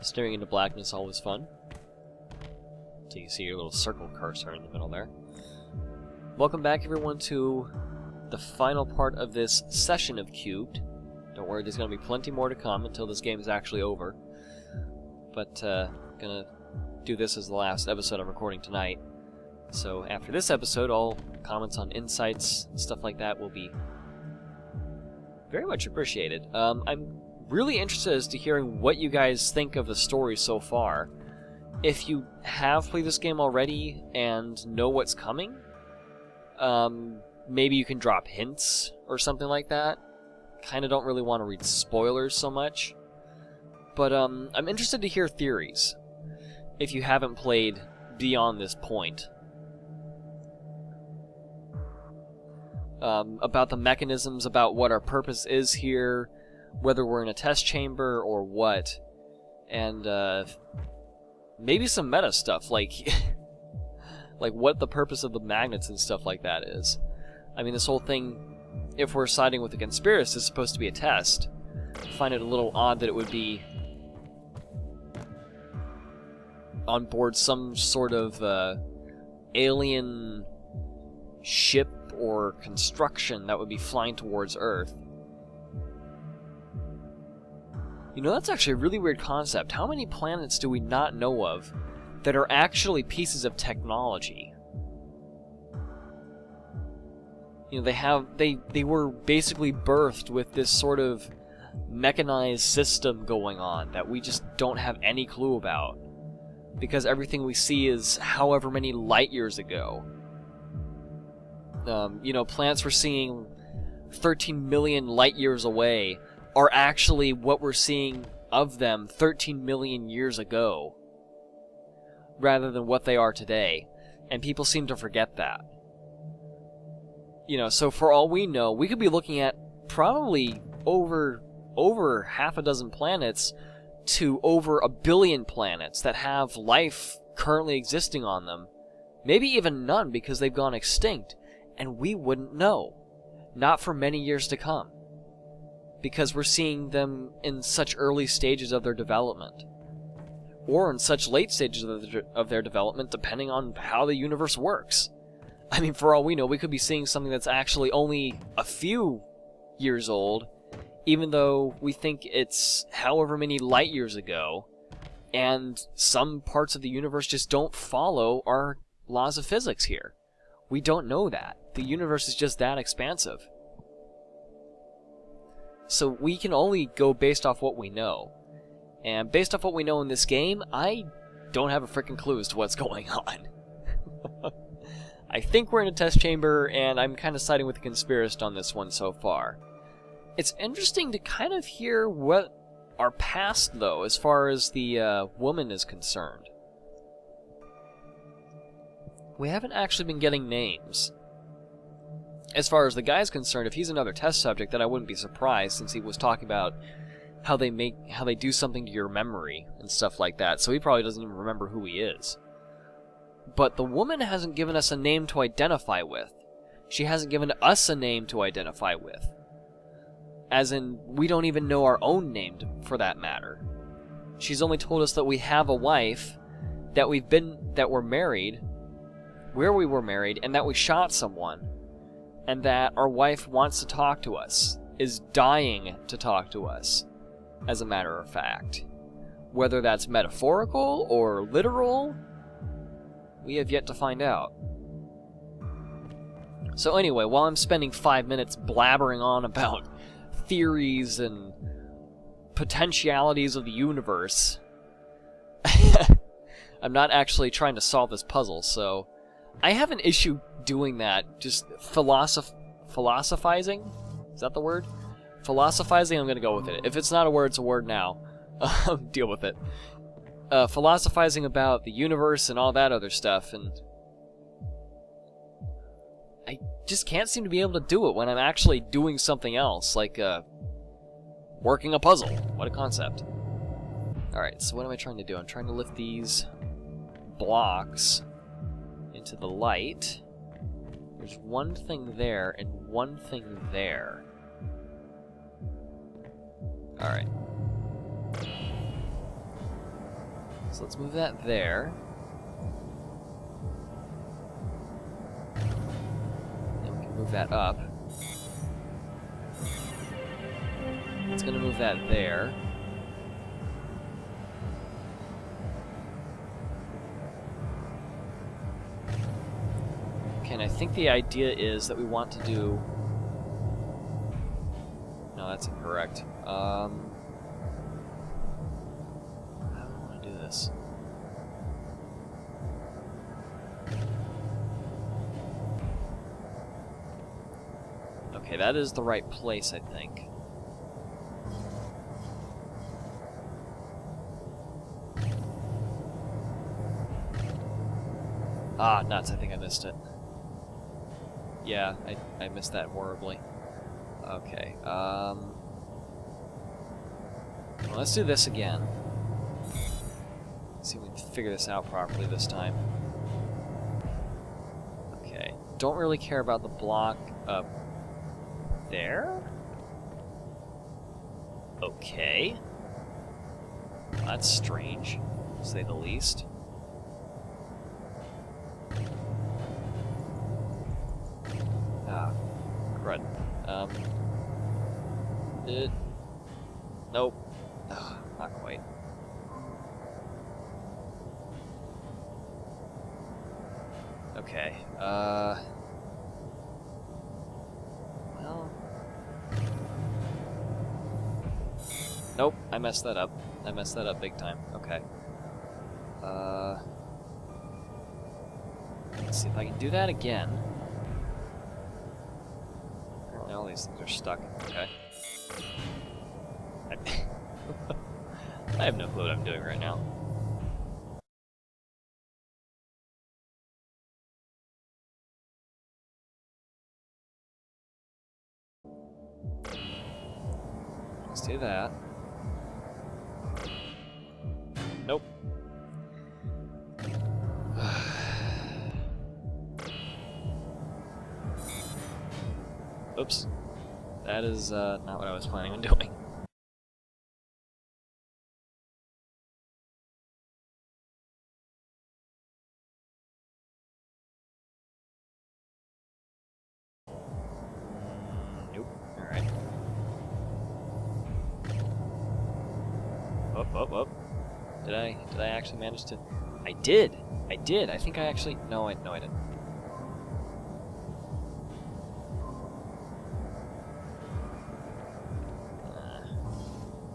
Staring into blackness, always fun. So you see your little circle cursor in the middle there. Welcome back, everyone, to the final part of this session of Q.U.B.E. Don't worry, there's going to be plenty more to come until this game is actually over. But, gonna do this as the last episode I'm recording tonight. So after this episode, all comments on insights and stuff like that will be very much appreciated. I'm really interested as to hearing what you guys think of the story so far. If you have played this game already and know what's coming, maybe you can drop hints or something like that. Kinda don't really want to read spoilers so much. But I'm interested to hear theories, if you haven't played beyond this point. About the mechanisms, about what our purpose is here, whether we're in a test chamber or what. And maybe some meta stuff, like like what the purpose of the magnets and stuff like that is. I mean, this whole thing, if we're siding with the conspiracy, is supposed to be a test. I find it a little odd that it would be on board some sort of alien ship or construction that would be flying towards Earth. You know, that's actually a really weird concept. How many planets do we not know of that are actually pieces of technology? You know, they were basically birthed with this sort of mechanized system going on that we just don't have any clue about, because everything we see is however many light years ago. You know, planets we're seeing 13 million light years away are actually what we're seeing of them 13 million years ago, rather than what they are today. And people seem to forget that. You know, so for all we know, we could be looking at probably over half a dozen planets to over 1 billion planets that have life currently existing on them. Maybe even none, because they've gone extinct, and we wouldn't know. Not for many years to come, because we're seeing them in such early stages of their development, or in such late stages of their development, depending on how the universe works. I mean, for all we know, we could be seeing something that's actually only a few years old, even though we think it's however many light years ago, and some parts of the universe just don't follow our laws of physics here. We don't know that. The universe is just that expansive. So we can only go based off what we know. And based off what we know in this game, I don't have a freaking clue as to what's going on. I think we're in a test chamber, and I'm kind of siding with the conspiracist on this one so far. It's interesting to kind of hear what our past, though, as far as the woman is concerned. We haven't actually been getting names. As far as the guy's concerned, if he's another test subject, then I wouldn't be surprised, since he was talking about how they do something to your memory and stuff like that, so he probably doesn't even remember who he is. But the woman hasn't given us a name to identify with. She hasn't given us a name to identify with. As in, we don't even know our own name, for that matter. She's only told us that we have a wife, that we're married, where we were married, and that we shot someone, and that our wife wants to talk to us, is dying to talk to us, as a matter of fact. Whether that's metaphorical or literal, we have yet to find out. So anyway, while I'm spending 5 minutes blabbering on about theories and potentialities of the universe, I'm not actually trying to solve this puzzle, so I have an issue doing that, just philosophizing? Is that the word? Philosophizing, I'm gonna go with it. If it's not a word, it's a word now. Deal with it. Philosophizing about the universe and all that other stuff, and I just can't seem to be able to do it when I'm actually doing something else, like working a puzzle. What a concept. Alright, so what am I trying to do? I'm trying to lift these blocks into the light. There's one thing there and one thing there. Alright. So let's move that there. And we can move that up. It's gonna move that there. Okay, and I think the idea is that we want to do... No, that's incorrect. How do I want to do this? Okay, that is the right place, I think. Ah, nuts, I think I missed it. Yeah, I missed that horribly. Okay, well, let's do this again. See if we can figure this out properly this time. Okay, don't really care about the block up there? Okay. Well, that's strange, to say the least. Ah, crud. Nope. Ugh, not quite. Okay, well... Nope, I messed that up. I messed that up big time. Okay. Let's see if I can do that again. Apparently all these things are stuck. Okay. I have no clue what I'm doing right now. Let's do that. Nope. Oops. That is not what I was planning on doing. Nope. Alright. Up. Did I actually manage to... I did! I did! I think I actually... No, I didn't.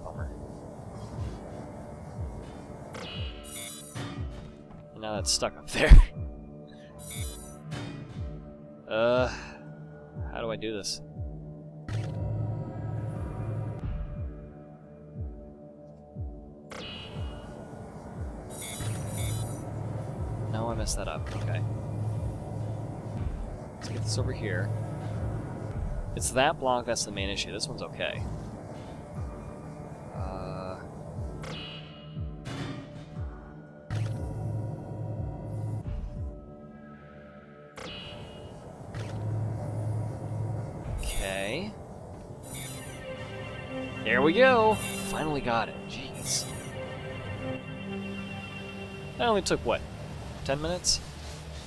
Bummer. And now that's stuck up there. How do I do this? No, I messed that up. Okay. Let's get this over here. It's that block that's the main issue. This one's okay. Okay. There we go! Finally got it. Jeez. That only took, what, 10 minutes?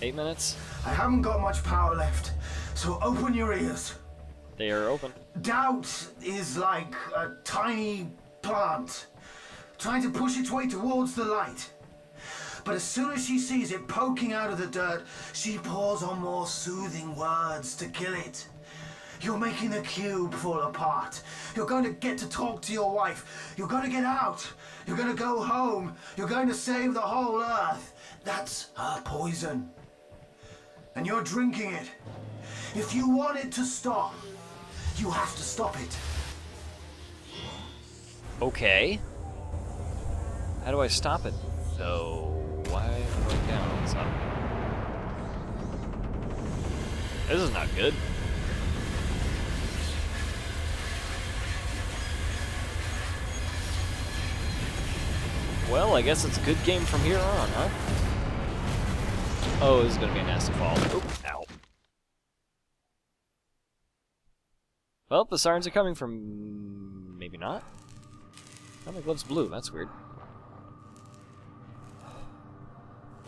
8 minutes? I haven't got much power left, so open your ears. They are open. Doubt is like a tiny plant, trying to push its way towards the light. But as soon as she sees it poking out of the dirt, she pours on more soothing words to kill it. You're making the cube fall apart. You're going to get to talk to your wife. You're going to get out. You're going to go home. You're going to save the whole earth. That's her poison. And you're drinking it. If you want it to stop, you have to stop it. Okay. How do I stop it, though? Why am I going down all of a sudden? This is not good. Well, I guess it's a good game from here on, huh? Oh, this is gonna be a nasty fall. Oop, ow. Well, the sirens are coming from... maybe not? Oh, my glove's blue, that's weird.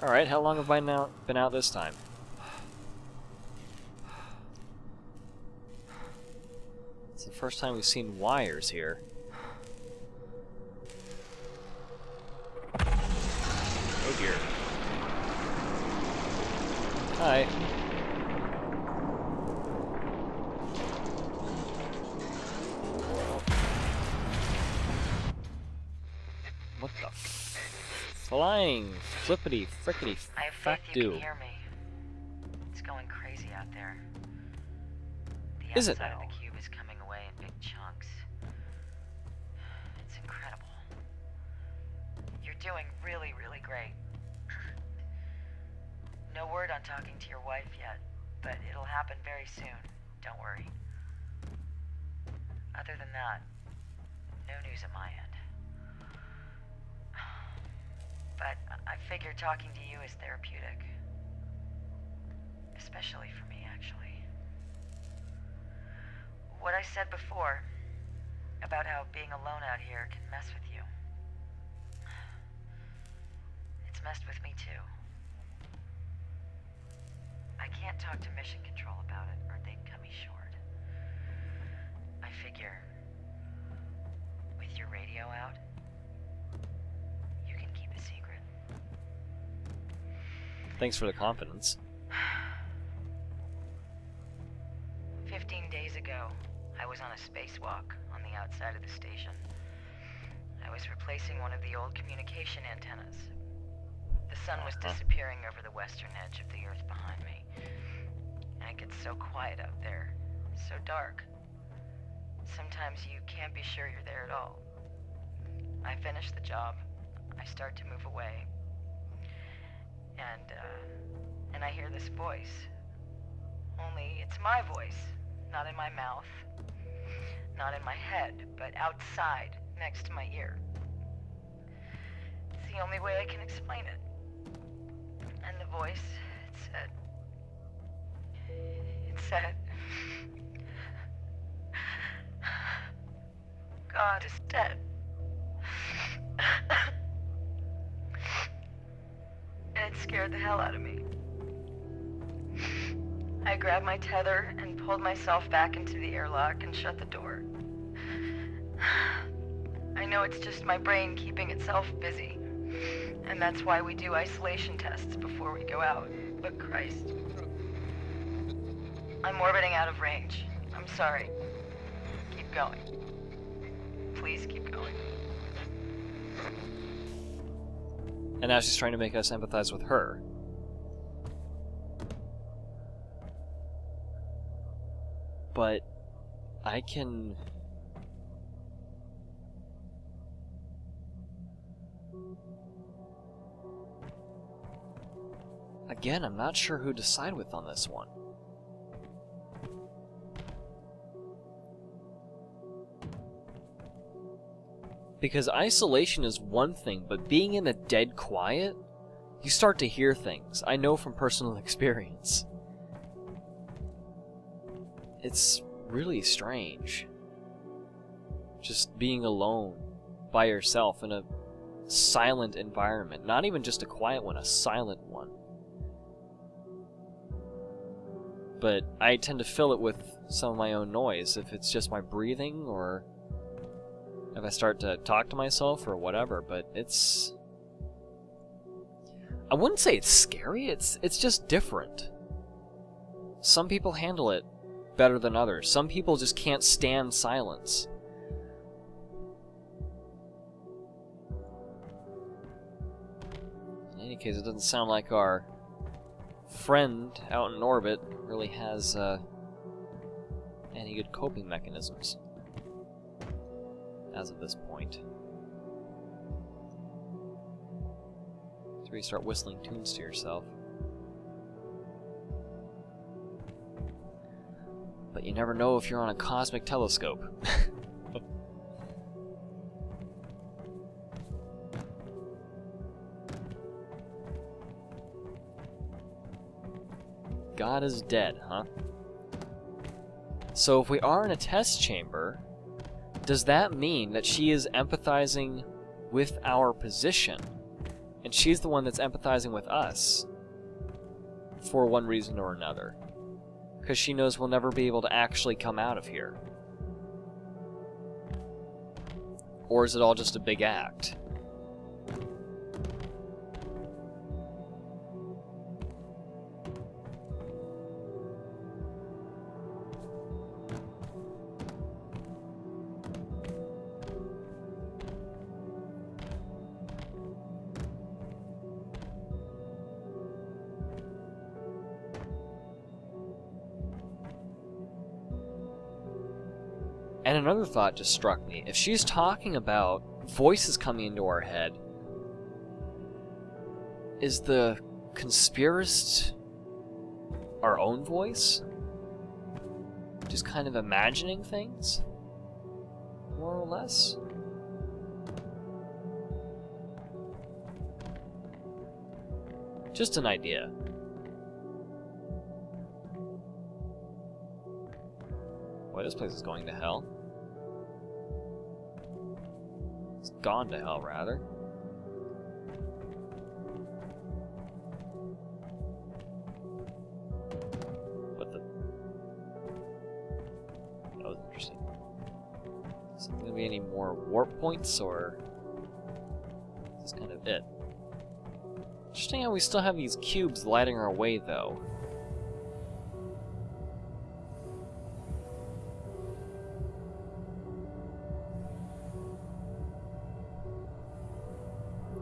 Alright, how long have I now been out this time? It's the first time we've seen wires here. Oh dear. Hi. What the flying flippity frickety I have fact faith you do. can hear me. It's going crazy out there. The Is it outside now? of the cube is coming away in big chunks. It's incredible. You're doing really, really great. No word on talking to your wife yet, but it'll happen very soon. Don't worry. Other than that, no news at my end. But I figure talking to you is therapeutic. Especially for me, actually. What I said before, about how being alone out here can mess with you. It's messed with me too. I can't talk to Mission Control about it, or they'd cut me short. I figure, with your radio out, you can keep a secret. Thanks for the confidence. 15 days ago, I was on a spacewalk on the outside of the station. I was replacing one of the old communication antennas. The sun was disappearing over the western edge of the Earth behind me. And it gets so quiet out there, so dark. Sometimes you can't be sure you're there at all. I finish the job, I start to move away. And I hear this voice. Only it's my voice, not in my mouth, not in my head, but outside, next to my ear. It's the only way I can explain it. And the voice, it said, God is dead. And it scared the hell out of me. I grabbed my tether and pulled myself back into the airlock and shut the door. I know it's just my brain keeping itself busy, and that's why we do isolation tests before we go out, but Christ. I'm orbiting out of range. I'm sorry. Keep going. Please keep going. And now she's trying to make us empathize with her. But I can... Again, I'm not sure who to side with on this one. Because isolation is one thing, but being in the dead quiet, you start to hear things. I know from personal experience. It's really strange. Just being alone by yourself in a silent environment. Not even just a quiet one, a silent one. But I tend to fill it with some of my own noise, if it's just my breathing or if I start to talk to myself or whatever, but it's... I wouldn't say it's scary, it's just different. Some people handle it better than others. Some people just can't stand silence. In any case, it doesn't sound like our friend out in orbit really has any good coping mechanisms as of this point. That's where you start whistling tunes to yourself. But you never know if you're on a cosmic telescope. God is dead, huh? So if we are in a test chamber, does that mean that she is empathizing with our position? And she's the one that's empathizing with us. For one reason or another. Because she knows we'll never be able to actually come out of here. Or is it all just a big act? And another thought just struck me. If she's talking about voices coming into our head, is the conspiracist our own voice? Just kind of imagining things? More or less? Just an idea. Boy, this place is going to hell. It's gone to hell, rather. What the... That was interesting. Is there going to be any more warp points, or... Is this kind of it? Interesting how we still have these cubes lighting our way, though.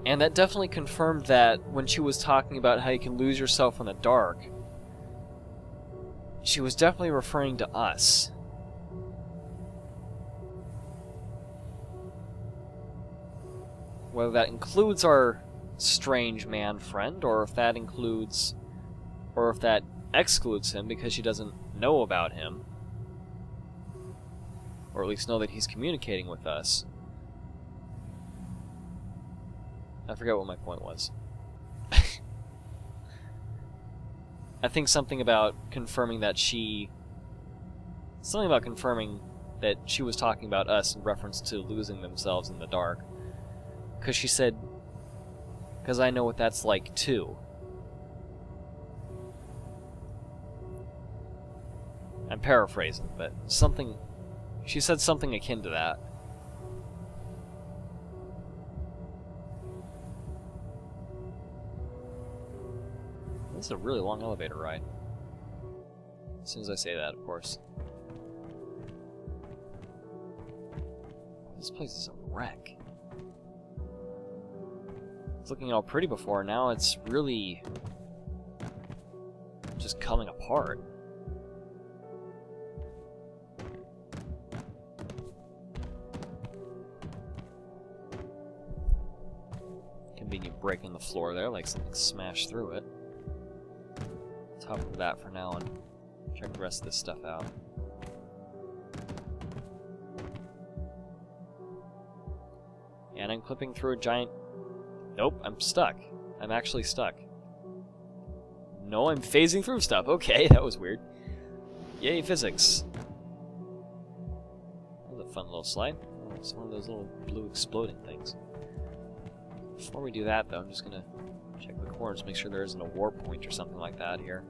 And that definitely confirmed that when she was talking about how you can lose yourself in the dark, she was definitely referring to us. Whether that includes our strange man friend, or if that includes, or if that excludes him because she doesn't know about him, or at least know that he's communicating with us. I forgot what my point was. I think something about confirming that she... Something about confirming that she was talking about us in reference to losing themselves in the dark. Because she said, because I know what that's like too. I'm paraphrasing, but something... She said something akin to that. This is a really long elevator ride. As soon as I say that, of course. This place is a wreck. It's looking all pretty before, now it's really just coming apart. Convenient break in the floor there, like something smashed through it. Top of that for now and check the rest of this stuff out. And I'm clipping through a giant... Nope, I'm stuck. I'm actually stuck. No, I'm phasing through stuff. Okay, that was weird. Yay, physics. That was a fun little slide. It's one of those little blue exploding things. Before we do that, though, I'm just gonna check the corners, make sure there isn't a warp point or something like that here.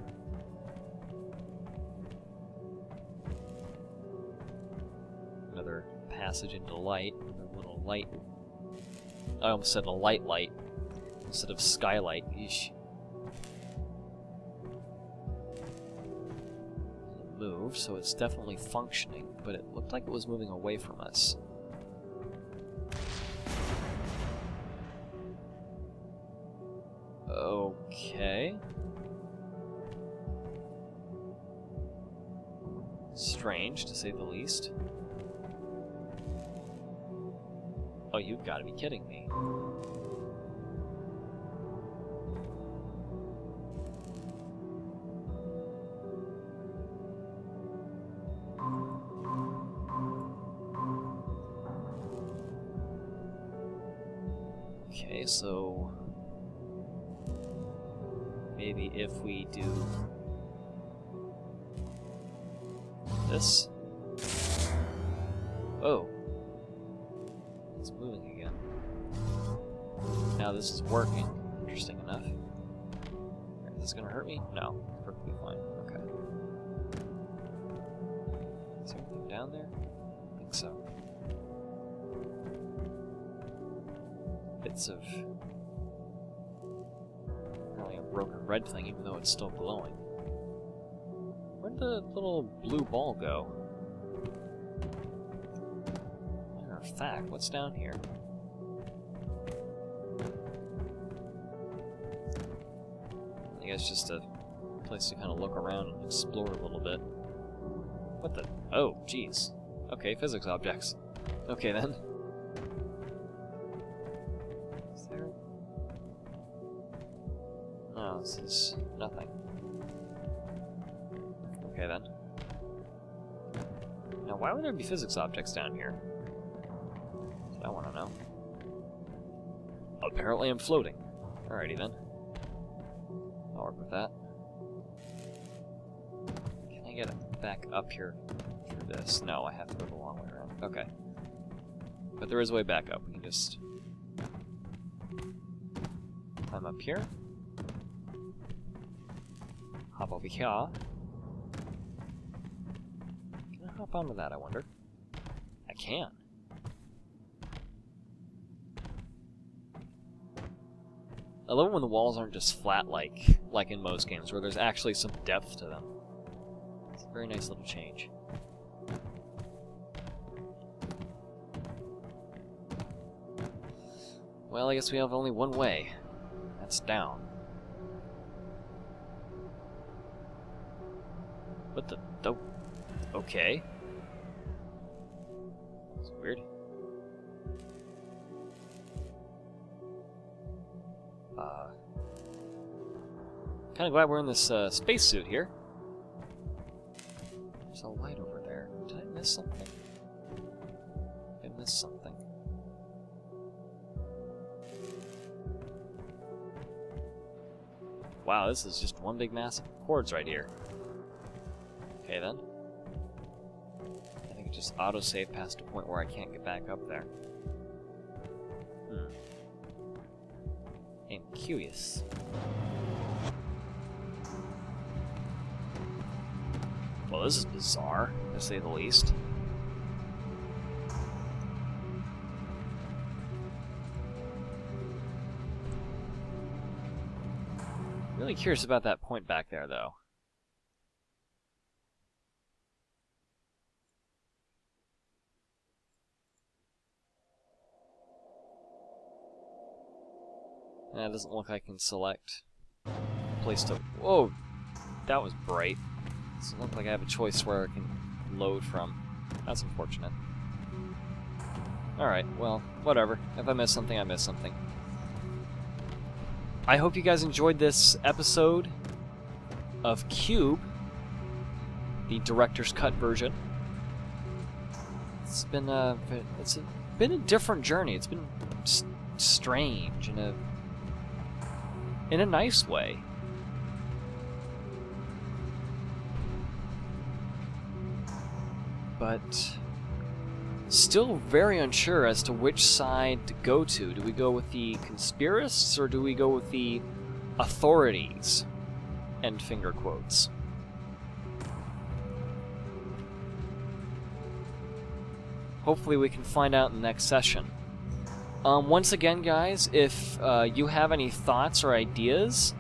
Another passage into light, another little light. I almost said a light instead of skylight. Yeesh. It moved, so it's definitely functioning, but it looked like it was moving away from us. Okay. Strange, to say the least. Oh, you've got to be kidding me. Okay, so... maybe if we do... this? Oh. It's moving again. Now this is working. interesting enough. Is this gonna hurt me? No, perfectly fine. Okay. Is there anything down there? I think so. Bits of apparently a broken red thing, even though it's still glowing. Where'd the little blue ball go? Matter of fact, what's down here? I guess just a place to kind of look around and explore a little bit. What the? Oh, jeez. Okay, physics objects. Okay then. Is there? No, this is nothing. Okay then. Now, why would there be physics objects down here? I want to know. Apparently I'm floating. Alrighty then. I'll work with that. Can I get it back up here through this? No, I have to go the long way around. Okay. But there is a way back up. We can just climb up here. Hop over here. Can I hop onto that, I wonder? I can. I love it when the walls aren't just flat like in most games, where there's actually some depth to them. It's a very nice little change. Well, I guess we have only one way. That's down. What the... Okay. It's weird. Kind of glad we're in this spacesuit here. There's a light over there. Did I miss something? I missed something. Wow, this is just one big mass of cords right here. Okay then. I think it just autosave past a point where I can't get back up there. I'm curious. Well, this is bizarre, to say the least. Really curious about that point back there, though. It doesn't look like I can select a place to... Whoa! That was bright. Doesn't look like I have a choice where I can load from. That's unfortunate. Alright, well, whatever. If I miss something, I miss something. I hope you guys enjoyed this episode of Q.U.B.E, the director's cut version. It's been a different journey. It's been strange in a nice way. But still very unsure as to which side to go to. Do we go with the conspiracists or do we go with the authorities? End finger quotes. Hopefully we can find out in the next session. Once again, guys, if you have any thoughts or ideas,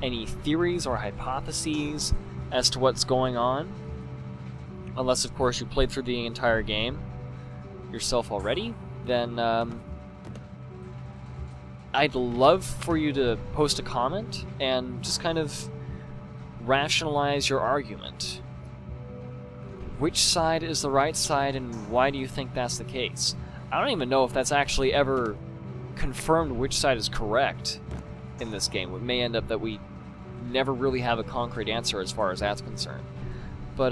any theories or hypotheses as to what's going on, unless, of course, you played through the entire game yourself already, then I'd love for you to post a comment and just kind of rationalize your argument. Which side is the right side, and why do you think that's the case? I don't even know if that's actually ever confirmed which side is correct in this game. It may end up that we never really have a concrete answer as far as that's concerned. But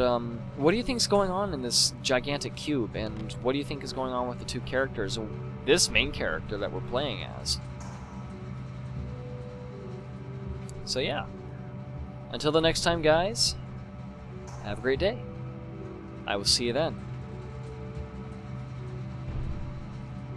what do you think is going on in this gigantic cube, and what do you think is going on with the two characters, this main character that we're playing as? So yeah, until the next time, guys, have a great day. I will see you then.